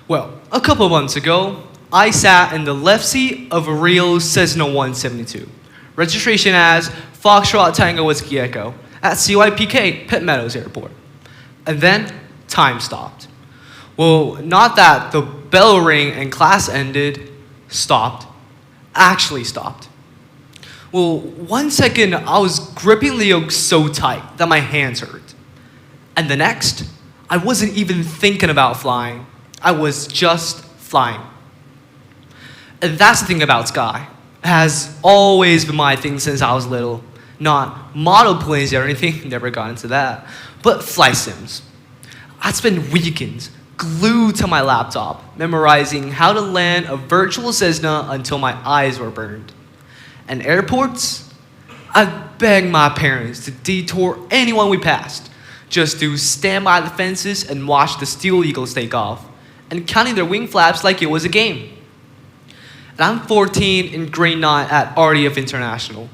Well, a couple months ago, I sat in the left seat of a real Cessna 172. Registration as Foxtrot Tango Whiskey Echo at CYPK Pitt Meadows Airport. And then time stopped. Well, not that the bell rang and class ended, stopped, actually stopped. Well, 1 second I was gripping the yoke so tight that my hands hurt. And the next, I wasn't even thinking about flying. I was just flying. And that's the thing about Sky. It has always been my thing since I was little. Not model planes or anything, never got into that, but flight sims. I'd spend weekends glued to my laptop, memorizing how to land a virtual Cessna until my eyes were burned. And airports, I'd beg my parents to detour anyone we passed, just to stand by the fences and watch the Steel Eagles take off, and counting their wing flaps like it was a game. And I'm 14 in grade 9 at RDF International,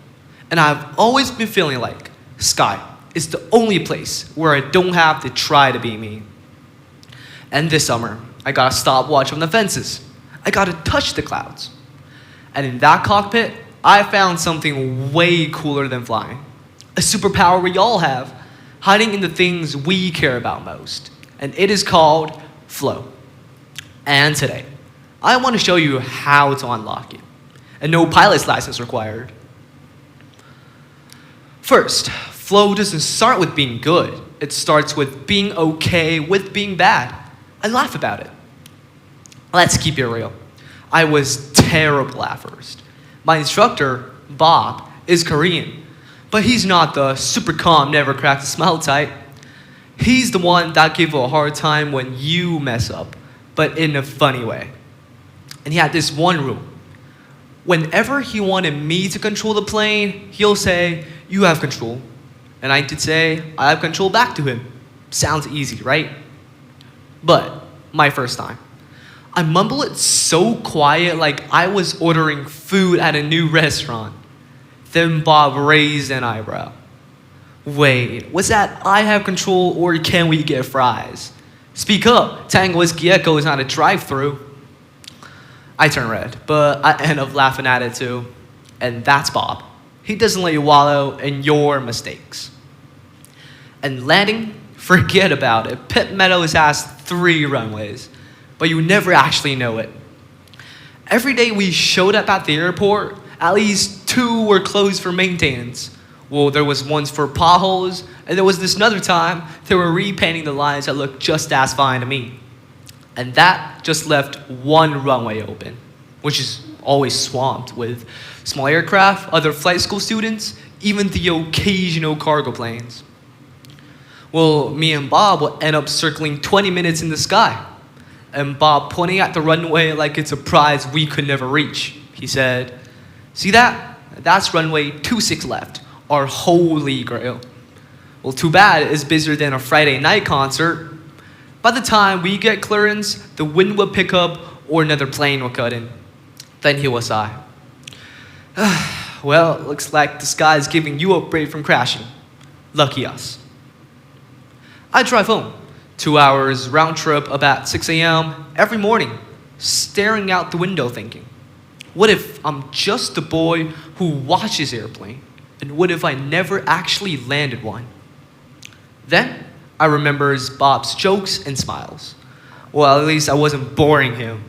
and I've always been feeling like Sky is the only place where I don't have to try to be me. And this summer, I got a stopwatch on the fences. I got to touch the clouds. And in that cockpit, I found something way cooler than flying. A superpower we all have, hiding in the things we care about most. And it is called flow. And today, I want to show you how to unlock it. And no pilot's license required. First, flow doesn't start with being good. It starts with being okay with being bad. And laugh about it. Let's keep it real. I was terrible at first. My instructor, Bob, is Korean, but he's not the super calm, never crack a smile type. He's the one that gives you a hard time when you mess up, but in a funny way. And he had this one rule. Whenever he wanted me to control the plane, he'll say, "You have control." And I could say, "I have control" back to him. Sounds easy, right? But my first time, I mumbled it so quiet like I was ordering food at a new restaurant. Then Bob raised an eyebrow. Wait, was that "I have control" or "Can we get fries"? Speak up, Tango Whiskey Echo is not a drive-through. I turned red, but I end up laughing at it too. And that's Bob. He doesn't let you wallow in your mistakes. And landing, forget about it. Pitt Meadows has 3 runways, but you never actually know it. Every day we showed up at the airport, at least 2 were closed for maintenance. Well, there was ones for potholes, and there was this another time they were repainting the lines that looked just as fine to me. And that just left 1 runway open, which is always swamped with small aircraft, other flight school students, even the occasional cargo planes. Well, me and Bob would end up circling 20 minutes in the sky. And Bob pointing at the runway like it's a prize we could never reach. He said, "See that? That's runway 26 left, our holy grail." Well, too bad it's busier than a Friday night concert. By the time we get clearance, the wind would pick up or another plane would cut in. Then he will sigh. "Well, looks like the sky is giving you a break from crashing. Lucky us." I drive home, 2 hours round trip about 6 a.m. every morning, staring out the window thinking, what if I'm just the boy who watches airplane? And what if I never actually landed one? Then I remembers Bob's jokes and smiles. Well, at least I wasn't boring him.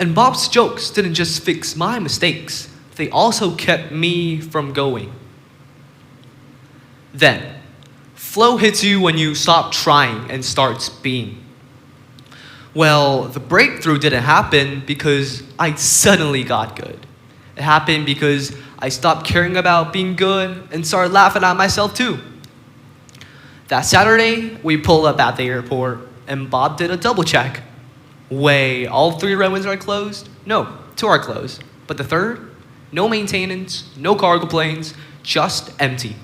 And Bob's jokes didn't just fix my mistakes, they also kept me from going. Then, flow hits you when you stop trying and starts being. Well, the breakthrough didn't happen because I suddenly got good. It happened because I stopped caring about being good and started laughing at myself too. That Saturday, we pulled up at the airport and Bob did a double check. Wait, all 3 runways are closed? No, 2 are closed. But the 3rd? No maintenance, no cargo planes, just empty.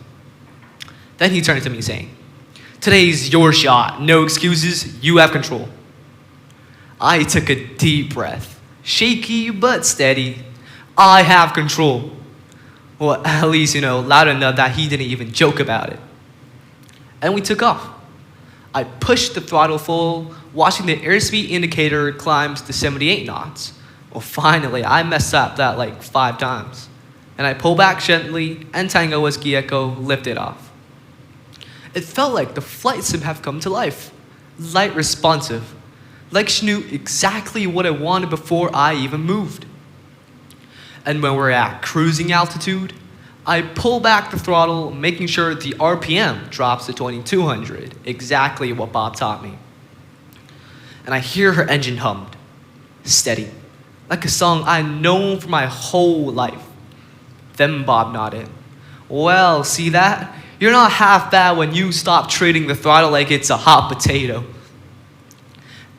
Then he turned to me saying, "Today's your shot, no excuses, you have control." I took a deep breath, shaky but steady. I have control. Well, at least, loud enough that he didn't even joke about it. And we took off. I pushed the throttle full watching the airspeed indicator climbs to 78 knots. Well, finally, I messed up that like 5 times. And I pull back gently, and Tango Whiskey Echo lifted off. It felt like the flight sim had come to life. Light responsive. Like she knew exactly what I wanted before I even moved. And when we're at cruising altitude, I pull back the throttle, making sure the RPM drops to 2200, exactly what Bob taught me. And I hear her engine hummed, steady, like a song I've known for my whole life. Then Bob nodded. Well, see that? You're not half bad when you stop treating the throttle like it's a hot potato.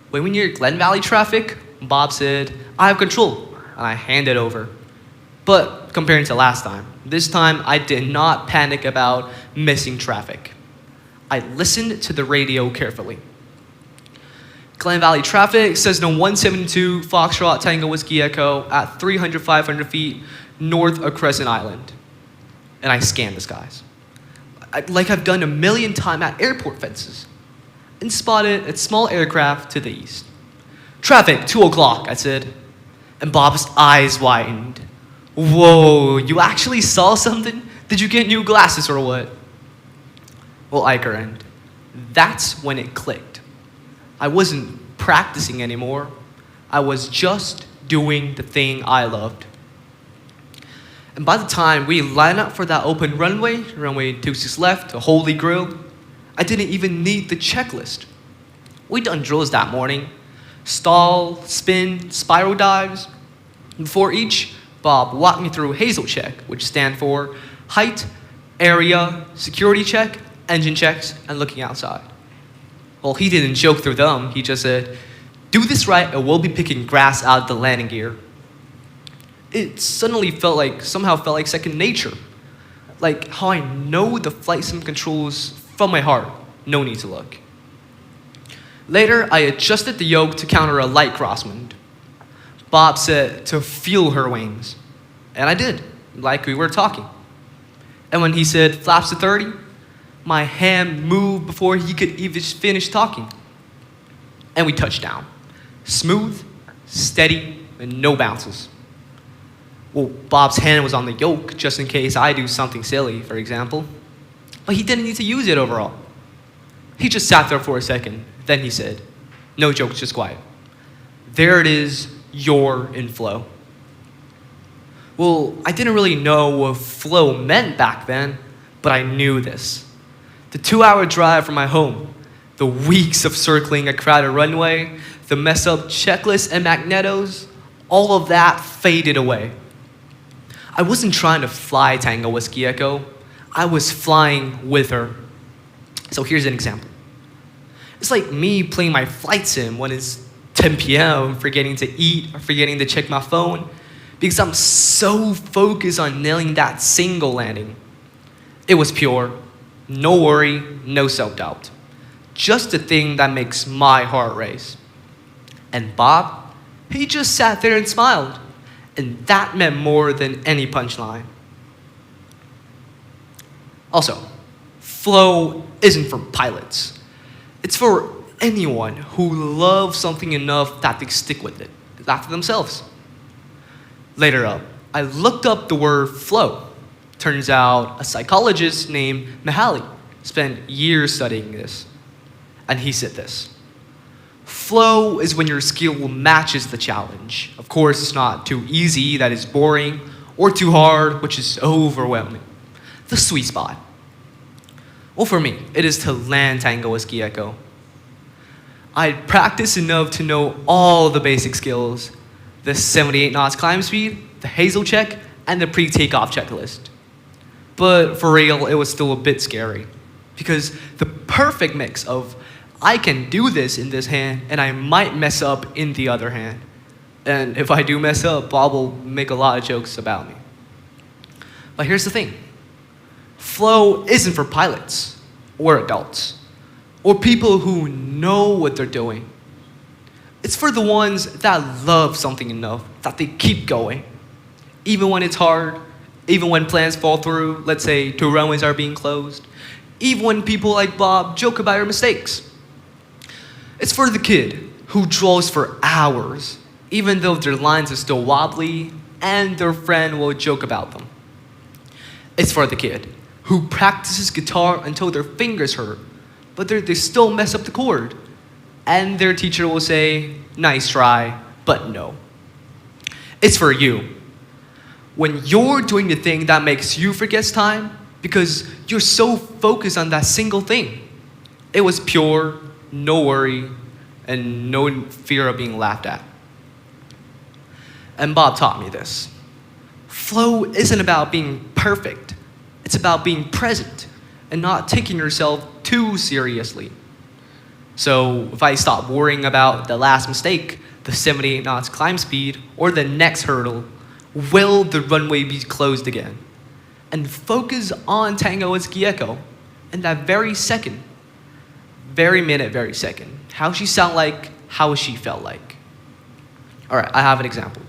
When we near Glen Valley traffic, Bob said, I have control, and I handed over. But comparing to last time, this time I did not panic about missing traffic. I listened to the radio carefully. Glen Valley traffic says no 172 Foxtrot Tango Whiskey Echo at 500 feet north of Crescent Island. And I scanned the skies. Like I've done a million times at airport fences. And spotted a small aircraft to the east. Traffic, 2 o'clock, I said. And Bob's eyes widened. Whoa, you actually saw something? Did you get new glasses or what? Well, I grinned. That's when it clicked. I wasn't practicing anymore. I was just doing the thing I loved. And by the time we lined up for that open runway 26 left, to Holy Grail, I didn't even need the checklist. We'd done drills that morning. Stall, spin, spiral dives. Before each, Bob walked me through Hazel check, which stand for height, area, security check, engine checks, and looking outside. Well, he didn't joke through them. He just said, do this right and we'll be picking grass out of the landing gear. It suddenly somehow felt like second nature. Like how I know the flight sim controls from my heart. No need to look. Later, I adjusted the yoke to counter a light crosswind. Bob said to feel her wings. And I did, like we were talking. And when he said flaps to 30, my hand moved before he could even finish talking. And we touched down. Smooth, steady, and no bounces. Well, Bob's hand was on the yoke just in case I do something silly, for example. But he didn't need to use it overall. He just sat there for a second. Then he said, no jokes, just quiet. There it is, you're in flow. Well, I didn't really know what flow meant back then, but I knew this. The 2-hour drive from my home, the weeks of circling a crowded runway, the mess up checklists and magnetos, all of that faded away. I wasn't trying to fly Tango Whiskey Echo. I was flying with her. So here's an example. It's like me playing my flight sim when it's 10 p.m., forgetting to eat or forgetting to check my phone because I'm so focused on nailing that single landing. It was pure. No worry, no self-doubt. Just the thing that makes my heart race. And Bob, he just sat there and smiled. And that meant more than any punchline. Also, flow isn't for pilots. It's for anyone who loves something enough that they stick with it, after themselves. Later up, I looked up the word flow. Turns out a psychologist named Mihaly spent years studying this. And he said this. Flow is when your skill matches the challenge. Of course, it's not too easy, that is boring, or too hard, which is overwhelming. The sweet spot. Well, for me, it is to land Tango Whiskey Echo. I'd practiced enough to know all the basic skills. The 78 knots climb speed, the Hazel check, and the pre-takeoff checklist. But for real, it was still a bit scary. Because the perfect mix of I can do this in this hand, and I might mess up in the other hand. And if I do mess up, Bob will make a lot of jokes about me. But here's the thing. Flow isn't for pilots, or adults, or people who know what they're doing. It's for the ones that love something enough that they keep going. Even when it's hard, even when plans fall through, let's say 2 runways are being closed, even when people like Bob joke about your mistakes. It's for the kid who draws for hours, even though their lines are still wobbly and their friend will joke about them. It's for the kid who practices guitar until their fingers hurt, but they still mess up the chord, and their teacher will say, "Nice try, but no." It's for you. When you're doing the thing that makes you forget time because you're so focused on that single thing. It was pure, no worry, and no fear of being laughed at. And Bob taught me this. Flow isn't about being perfect. It's about being present and not taking yourself too seriously. So if I stop worrying about the last mistake, the 78 knots climb speed, or the next hurdle, will the runway be closed again? And focus on Tango Whiskey Echo in that very second, very minute, very second. How she sound like, how she felt like. All right, I have an example.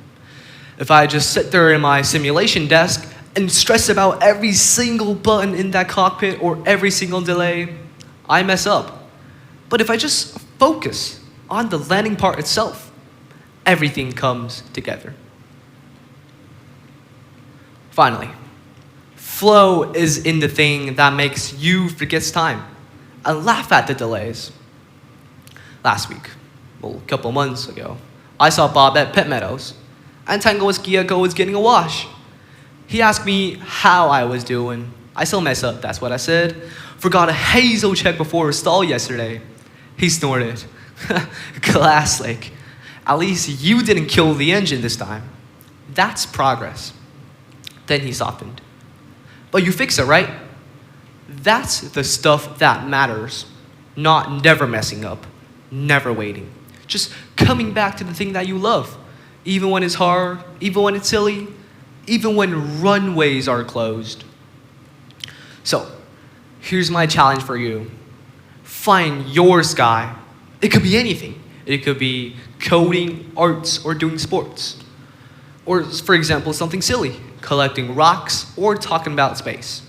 If I just sit there in my simulation desk and stress about every single button in that cockpit or every single delay, I mess up. But if I just focus on the landing part itself, everything comes together. Finally, flow is in the thing that makes you forget time and laugh at the delays. Last week, well, a couple months ago, I saw Bob at Pet Meadows, and Tango Whiskey Echo was getting a wash. He asked me how I was doing. I still mess up, that's what I said. Forgot a hazel check before a stall yesterday. He snorted. Classic. At least you didn't kill the engine this time. That's progress. Then he softened. But you fix it, right? That's the stuff that matters. Not never messing up, never waiting. Just coming back to the thing that you love. Even when it's hard, even when it's silly, even when runways are closed. So, here's my challenge for you. Find your sky. It could be anything. It could be coding, arts, or doing sports. Or, for example, something silly, collecting rocks or talking about space.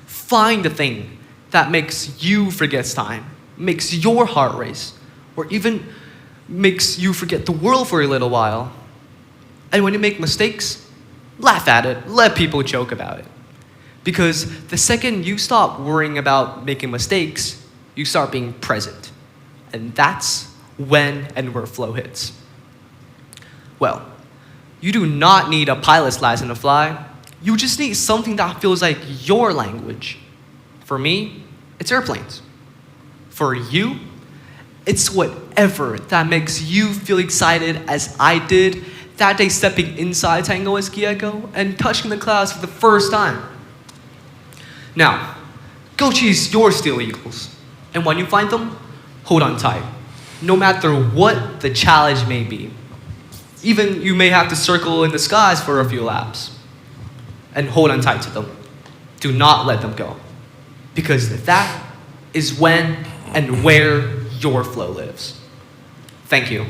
Find the thing that makes you forget time, makes your heart race, or even makes you forget the world for a little while. And when you make mistakes, laugh at it, let people joke about it. Because the second you stop worrying about making mistakes, you start being present. And that's when and where flow hits. Well, you do not need a pilot's license to fly. You just need something that feels like your language. For me, it's airplanes. For you, it's whatever that makes you feel excited as I did that day stepping inside Tango Whiskey Echo and touching the clouds for the first time. Now, go chase your Steel Eagles. And when you find them, hold on tight. No matter what the challenge may be. Even you may have to circle in the skies for a few laps. And hold on tight to them. Do not let them go. Because that is when and where your flow lives. Thank you.